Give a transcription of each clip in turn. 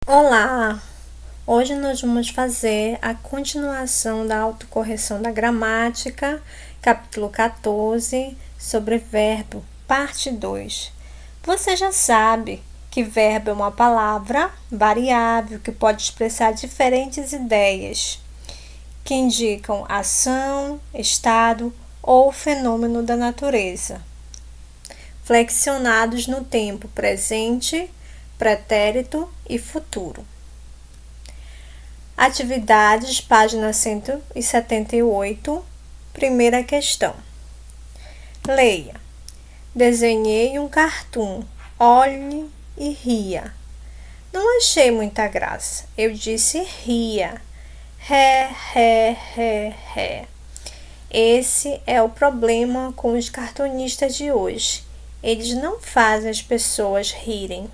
Olá! Hoje nós vamos fazer a continuação da autocorreção da gramática, capítulo 14, sobre verbo, parte 2. Você já sabe que verbo é uma palavra variável que pode expressar diferentes ideias que indicam ação, estado ou fenômeno da natureza, flexionados no tempo presente, pretérito e futuro. Atividades, página 178, primeira questão. Leia. Desenhei um cartoon, olhe e ria. Não achei muita graça. Eu disse ria. Ré, ré, ré, ré. Esse é o problema com os cartunistas de hoje. Eles não fazem as pessoas rirem.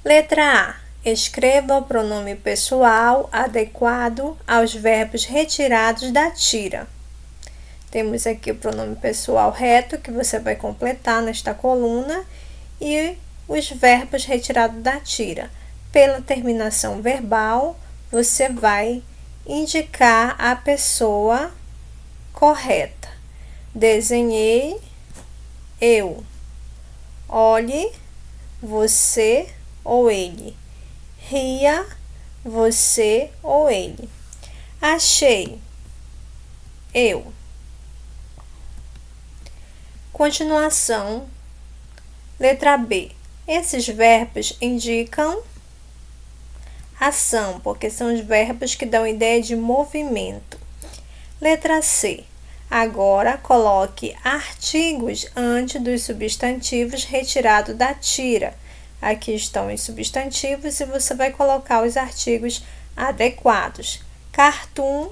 Letra A. Escreva o pronome pessoal adequado aos verbos retirados da tira. Temos aqui o pronome pessoal reto, que você vai completar nesta coluna, e os verbos retirados da tira. Pela terminação verbal, você vai indicar a pessoa correta. Desenhei, eu. Olhe, você ou ele. Ria, você ou ele. Achei, eu. Continuação. Letra B. Esses verbos indicam ação, porque são os verbos que dão ideia de movimento. Letra C. Agora coloque artigos antes dos substantivos retirados da tira. Aqui estão os substantivos e você vai colocar os artigos adequados. Cartoon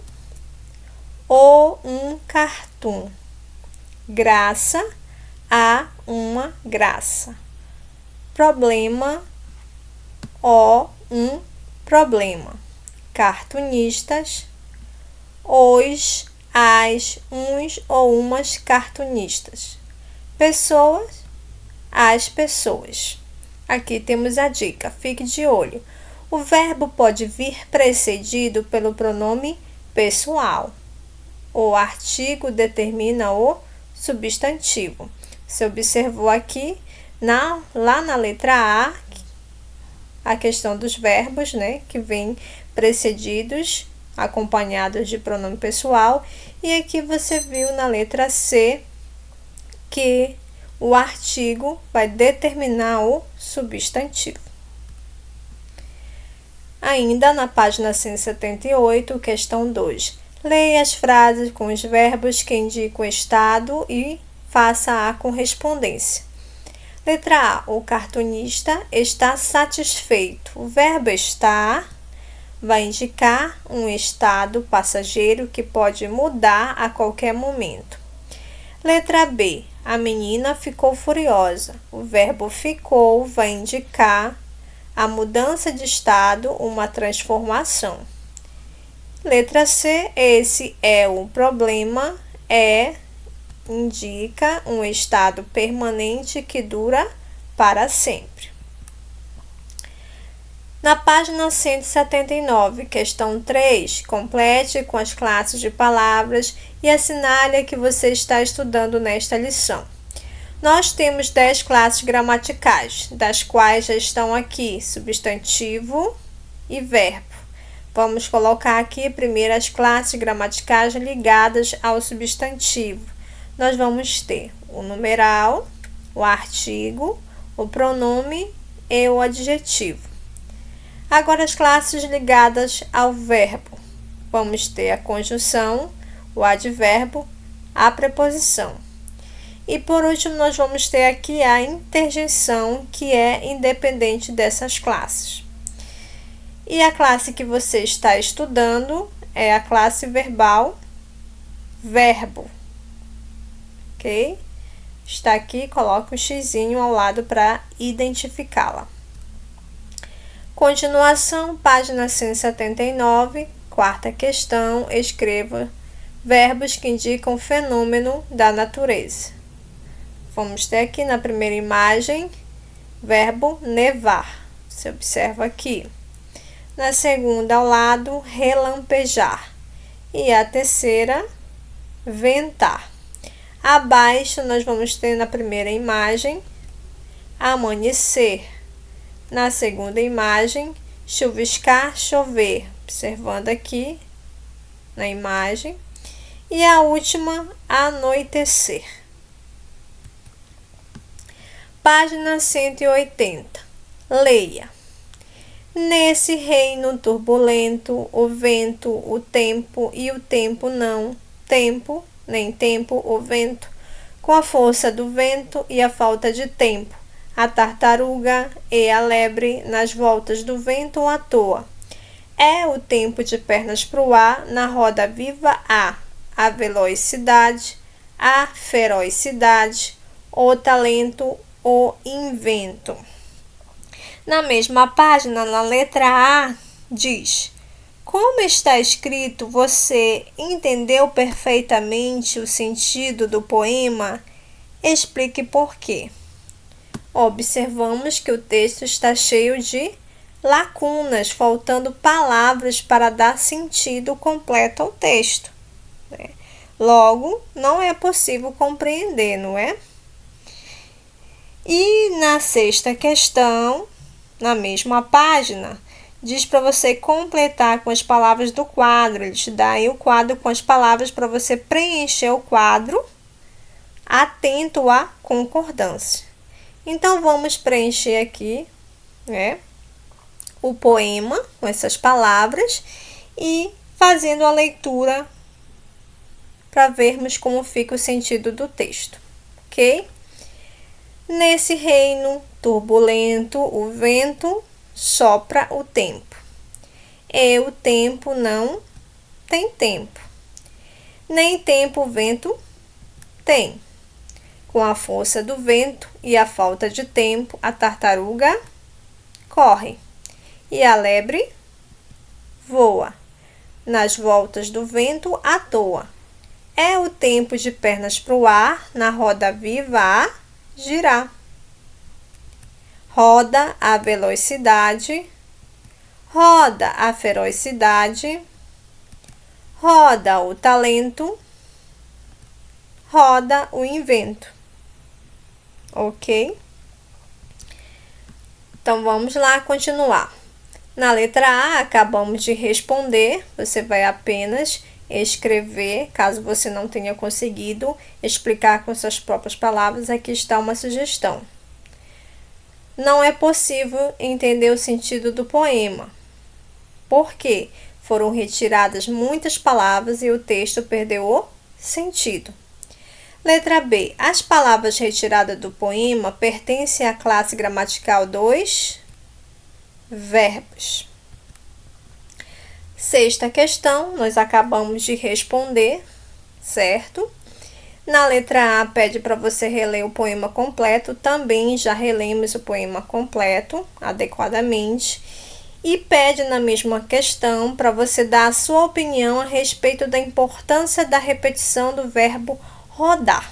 ou um cartoon. Graça, a uma graça. Problema, o um problema. Cartunistas, os, as, uns ou umas cartunistas. Pessoas, as pessoas. Aqui temos a dica, fique de olho. O verbo pode vir precedido pelo pronome pessoal. O artigo determina o substantivo. Você observou aqui, lá na letra a questão dos verbos, né, que vem precedidos, acompanhados de pronome pessoal. E aqui você viu na letra C que o artigo vai determinar o substantivo. Ainda na página 178, questão 2. Leia as frases com os verbos que indicam estado e faça a correspondência. Letra A. O cartunista está satisfeito. O verbo estar vai indicar um estado passageiro que pode mudar a qualquer momento. Letra B. A menina ficou furiosa. O verbo ficou vai indicar a mudança de estado, uma transformação. Letra C. Esse é o problema, indica um estado permanente que dura para sempre. Na página 179, questão 3, complete com as classes de palavras e assinale a que você está estudando nesta lição. Nós temos 10 classes gramaticais, das quais já estão aqui substantivo e verbo. Vamos colocar aqui primeiro as classes gramaticais ligadas ao substantivo. Nós vamos ter o numeral, o artigo, o pronome e o adjetivo. Agora as classes ligadas ao verbo. Vamos ter a conjunção, o advérbio, a preposição. E por último nós vamos ter aqui a interjeição, que é independente dessas classes. E a classe que você está estudando é a classe verbal verbo. Ok? Está aqui, coloca um xizinho ao lado para identificá-la. Continuação, página 179, quarta questão, escreva verbos que indicam fenômeno da natureza. Vamos ter aqui na primeira imagem, verbo nevar. Você observa aqui. Na segunda, ao lado, relampejar. E a terceira, ventar. Abaixo, nós vamos ter na primeira imagem, amanhecer. Na segunda imagem, chuviscar, chover. Observando aqui na imagem. E a última, anoitecer. Página 180. Leia. Nesse reino turbulento, o vento, o tempo e o tempo não, tempo, nem tempo, o vento, com a força do vento e a falta de tempo, a tartaruga e a lebre nas voltas do vento à toa. É o tempo de pernas pro ar, na roda viva a velocidade, a ferocidade, o talento, o invento. Na mesma página, na letra A, diz: como está escrito, você entendeu perfeitamente o sentido do poema? Explique por quê. Observamos que o texto está cheio de lacunas, faltando palavras para dar sentido completo ao texto. Logo, não é possível compreender, não é? E na sexta questão, na mesma página, diz para você completar com as palavras do quadro. Ele te dá aí o quadro com as palavras para você preencher o quadro, atento à concordância. Então, vamos preencher aqui, o poema com essas palavras e fazendo a leitura para vermos como fica o sentido do texto, ok? Nesse reino turbulento, o vento sopra o tempo. E o tempo não tem tempo. Nem tempo o vento tem. Com a força do vento e a falta de tempo, a tartaruga corre. E a lebre voa. Nas voltas do vento à toa. É o tempo de pernas pro ar, na roda viva a girar. Roda a velocidade, roda a ferocidade, roda o talento, roda o invento. Ok? Então, vamos lá continuar. Na letra A, acabamos de responder. Você vai apenas escrever, caso você não tenha conseguido explicar com suas próprias palavras. Aqui está uma sugestão. Não é possível entender o sentido do poema, porque foram retiradas muitas palavras e o texto perdeu o sentido. Letra B. As palavras retiradas do poema pertencem à classe gramatical dos verbos. Sexta questão, nós acabamos de responder, certo? Na letra A, pede para você reler o poema completo. Também já relemos o poema completo adequadamente. E pede na mesma questão para você dar a sua opinião a respeito da importância da repetição do verbo rodar.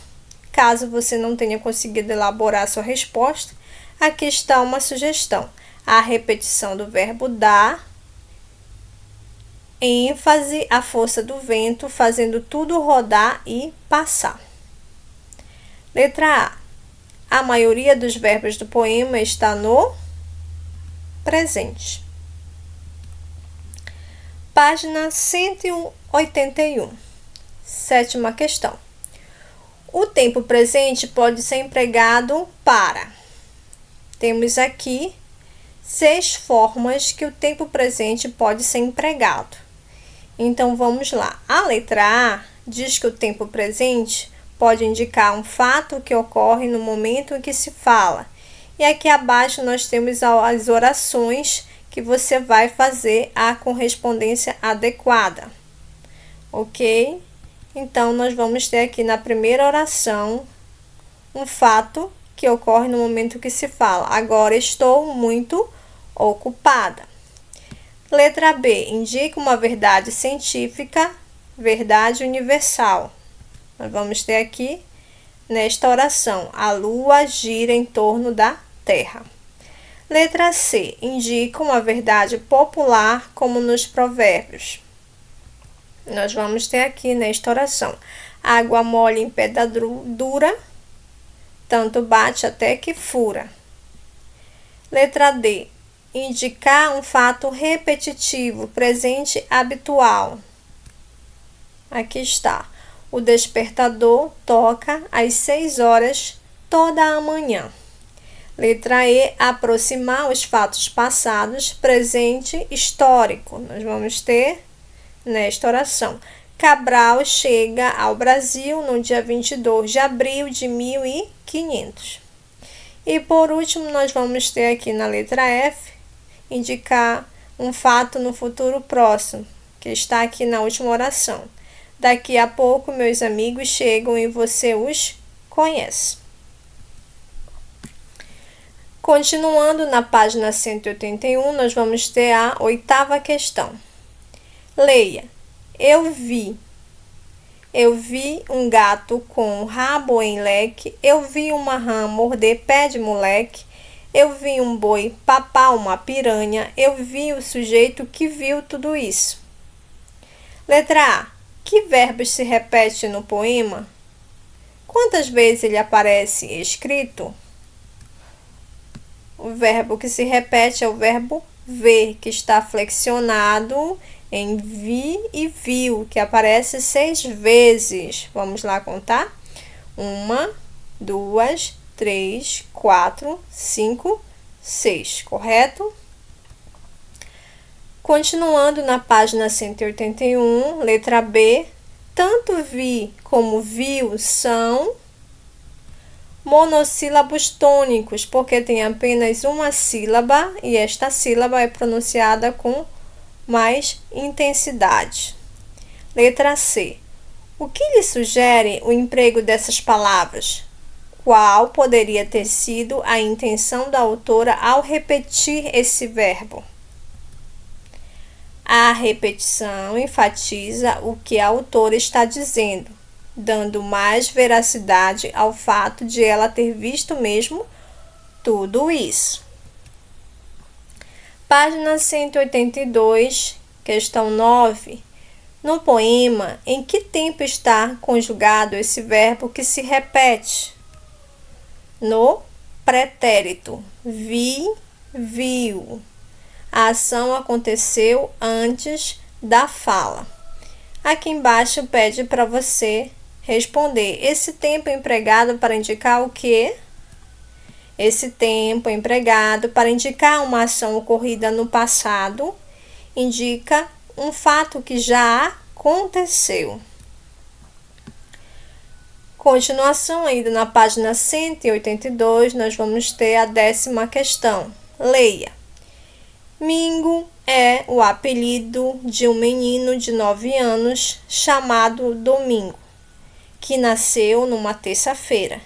Caso você não tenha conseguido elaborar a sua resposta, aqui está uma sugestão. A repetição do verbo dar ênfase à força do vento, fazendo tudo rodar e passar. Letra A. A maioria dos verbos do poema está no presente. Página 181. Sétima questão. O tempo presente pode ser empregado para. Temos aqui 6 formas que o tempo presente pode ser empregado. Então, vamos lá. A letra A diz que o tempo presente pode indicar um fato que ocorre no momento em que se fala. E aqui abaixo nós temos as orações que você vai fazer a correspondência adequada. Ok? Então, nós vamos ter aqui na primeira oração um fato que ocorre no momento que se fala. Agora estou muito ocupada. Letra B. Indica uma verdade científica, verdade universal. Nós vamos ter aqui, nesta oração, a Lua gira em torno da Terra. Letra C. Indica uma verdade popular, como nos provérbios. Nós vamos ter aqui nesta oração: água mole em pedra dura, tanto bate até que fura. Letra D. Indicar um fato repetitivo, presente habitual. Aqui está. O despertador toca às 6 horas toda a manhã. Letra E. Aproximar os fatos passados, presente histórico. Nós vamos ter nesta oração: Cabral chega ao Brasil no dia 22 de abril de 1500. E por último, nós vamos ter aqui na letra F, indicar um fato no futuro próximo, que está aqui na última oração: daqui a pouco meus amigos chegam e você os conhece. Continuando na página 181, nós vamos ter a 8ª questão. Leia: eu vi um gato com o rabo em leque, eu vi uma rã morder pé de moleque, eu vi um boi papar uma piranha, eu vi o sujeito que viu tudo isso. Letra A. Que verbos se repete no poema? Quantas vezes ele aparece escrito? O verbo que se repete é o verbo ver, que está flexionado em vi e viu, que aparece 6 vezes. Vamos lá contar? 1, 2, 3, 4, 5, 6, correto? Continuando na página 181, letra B, tanto vi como viu são monossílabos tônicos, porque tem apenas uma sílaba e esta sílaba é pronunciada com mais intensidade. Letra C. O que lhe sugere o emprego dessas palavras? Qual poderia ter sido a intenção da autora ao repetir esse verbo? A repetição enfatiza o que a autora está dizendo, dando mais veracidade ao fato de ela ter visto mesmo tudo isso. Página 182, questão 9. No poema, em que tempo está conjugado esse verbo que se repete? No pretérito. Vi, viu. A ação aconteceu antes da fala. Aqui embaixo pede para você responder. Esse tempo é empregado para indicar o quê? Esse tempo é empregado para indicar uma ação ocorrida no passado, indica um fato que já aconteceu. Continuação ainda na página 182, nós vamos ter a 10ª questão. Leia. Mingo é o apelido de um menino de 9 anos chamado Domingo, que nasceu numa terça-feira.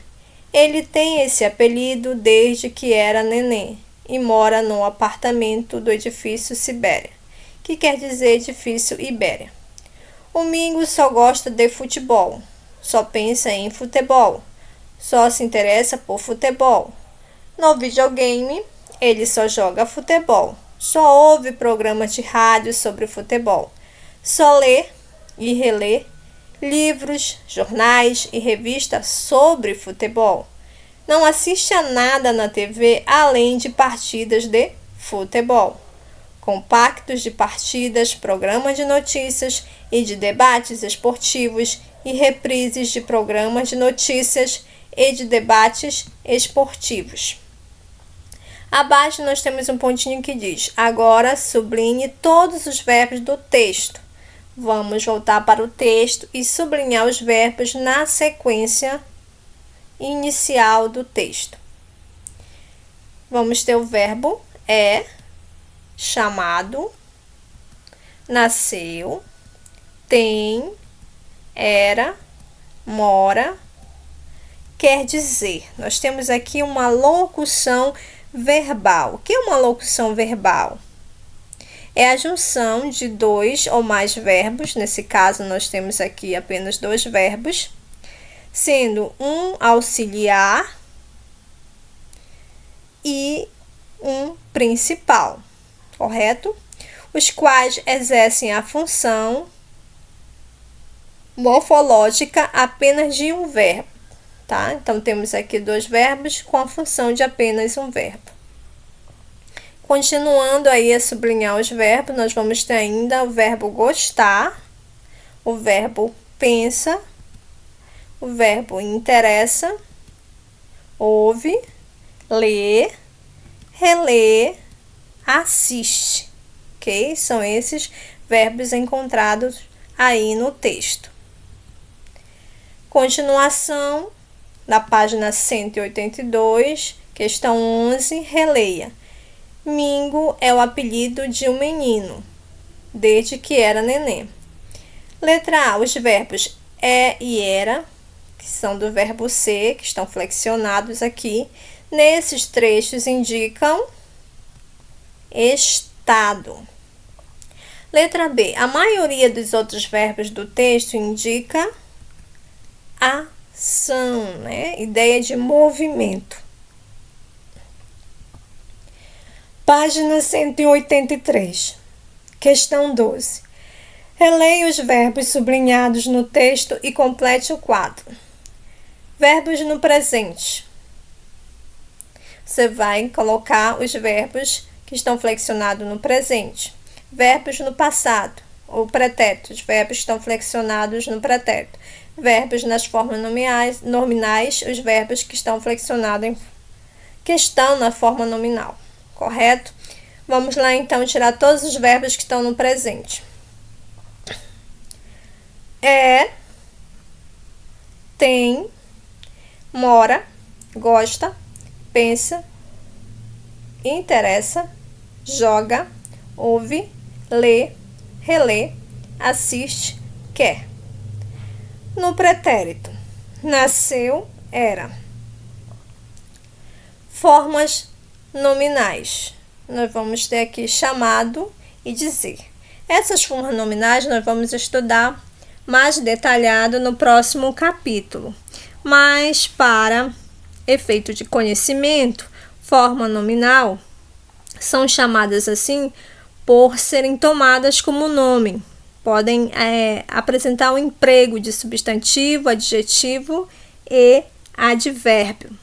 Ele tem esse apelido desde que era neném e mora no apartamento do edifício Sibéria, que quer dizer edifício Ibéria. O Mingo só gosta de futebol, só pensa em futebol, só se interessa por futebol. No videogame, ele só joga futebol, só ouve programas de rádio sobre futebol, só lê e relê livros, jornais e revistas sobre futebol. Não assiste a nada na TV além de partidas de futebol, compactos de partidas, programas de notícias e de debates esportivos e reprises de programas de notícias e de debates esportivos. Abaixo nós temos um pontinho que diz: agora sublinhe todos os verbos do texto. Vamos voltar para o texto e sublinhar os verbos na sequência inicial do texto. Vamos ter o verbo é, chamado, nasceu, tem, era, mora, quer dizer. Nós temos aqui uma locução verbal. O que é uma locução verbal? É a junção de 2 ou mais verbos, nesse caso nós temos aqui apenas 2 verbos, sendo um auxiliar e um principal, correto? Os quais exercem a função morfológica apenas de um verbo, tá? Então, temos aqui dois verbos com a função de apenas um verbo. Continuando aí a sublinhar os verbos, nós vamos ter ainda o verbo gostar, o verbo pensa, o verbo interessa, ouve, lê, relê, assiste, ok? São esses verbos encontrados aí no texto. Continuação, na página 182, questão 11, releia. Mingo é o apelido de um menino, desde que era neném. Letra A, os verbos é e era, que são do verbo ser, que estão flexionados aqui. Nesses trechos indicam estado. Letra B, a maioria dos outros verbos do texto indica ação, né? Ideia de movimento. Página 183, questão 12. Releia os verbos sublinhados no texto e complete o quadro. Verbos no presente. Você vai colocar os verbos que estão flexionados no presente. Verbos no passado, ou pretéritos. Verbos que estão flexionados no pretérito. Verbos nas formas nominais, os verbos que estão flexionados que estão na forma nominal. Correto? Vamos lá, então, tirar todos os verbos que estão no presente. É, tem, mora, gosta, pensa, interessa, joga, ouve, lê, relê, assiste, quer. No pretérito, nasceu, era. Formas nominais. Nós vamos ter aqui chamado e dizer. Essas formas nominais nós vamos estudar mais detalhado no próximo capítulo. Mas para efeito de conhecimento, forma nominal são chamadas assim por serem tomadas como nome. Podem apresentar o emprego de substantivo, adjetivo e advérbio.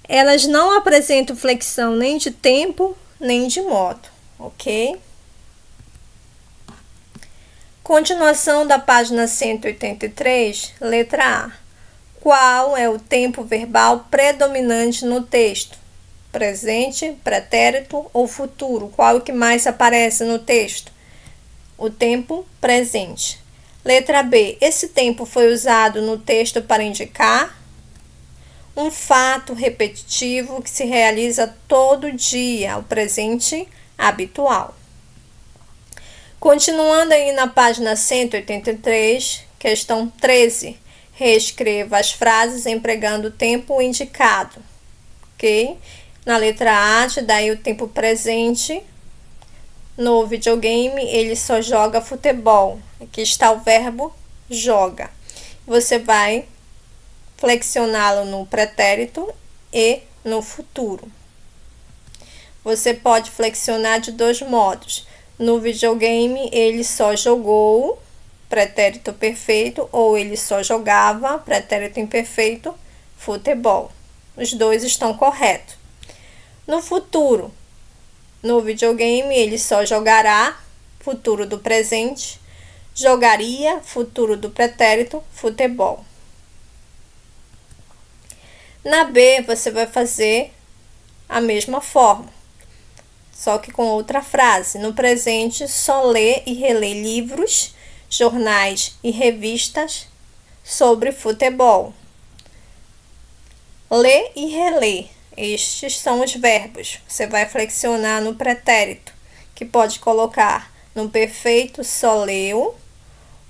Elas não apresentam flexão nem de tempo, nem de modo, ok? Continuação da página 183, letra A. Qual é o tempo verbal predominante no texto? Presente, pretérito ou futuro? Qual é o que mais aparece no texto? O tempo presente. Letra B. Esse tempo foi usado no texto para indicar um fato repetitivo que se realiza todo dia, o presente habitual. Continuando aí na página 183, questão 13. Reescreva as frases empregando o tempo indicado, ok? Na letra A, te dá aí o tempo presente. No videogame, ele só joga futebol. Aqui está o verbo joga. Você vai flexioná-lo no pretérito e no futuro. Você pode flexionar de dois modos. No videogame, ele só jogou, pretérito perfeito, ou ele só jogava, pretérito imperfeito, futebol. Os dois estão corretos. No futuro, no videogame, ele só jogará, futuro do presente, jogaria, futuro do pretérito, futebol. Na B, você vai fazer a mesma forma, só que com outra frase. No presente, só lê e relê livros, jornais e revistas sobre futebol. Lê e relê. Estes são os verbos. Você vai flexionar no pretérito, que pode colocar no perfeito só leu,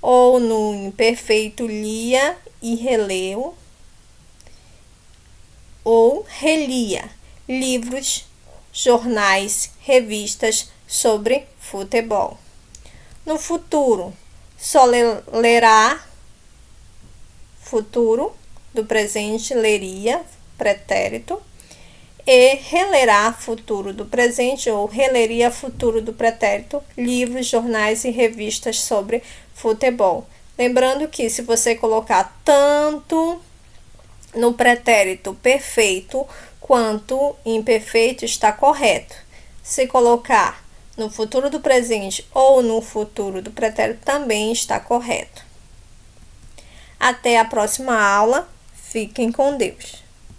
ou no imperfeito lia e releu, ou relia livros, jornais, revistas sobre futebol. No futuro, só lerá, futuro do presente, leria, pretérito, E relerá futuro do presente ou releria futuro do pretérito, livros, jornais e revistas sobre futebol. Lembrando que se você colocar tanto no pretérito perfeito quanto imperfeito está correto. Se colocar no futuro do presente ou no futuro do pretérito também está correto. Até a próxima aula. Fiquem com Deus.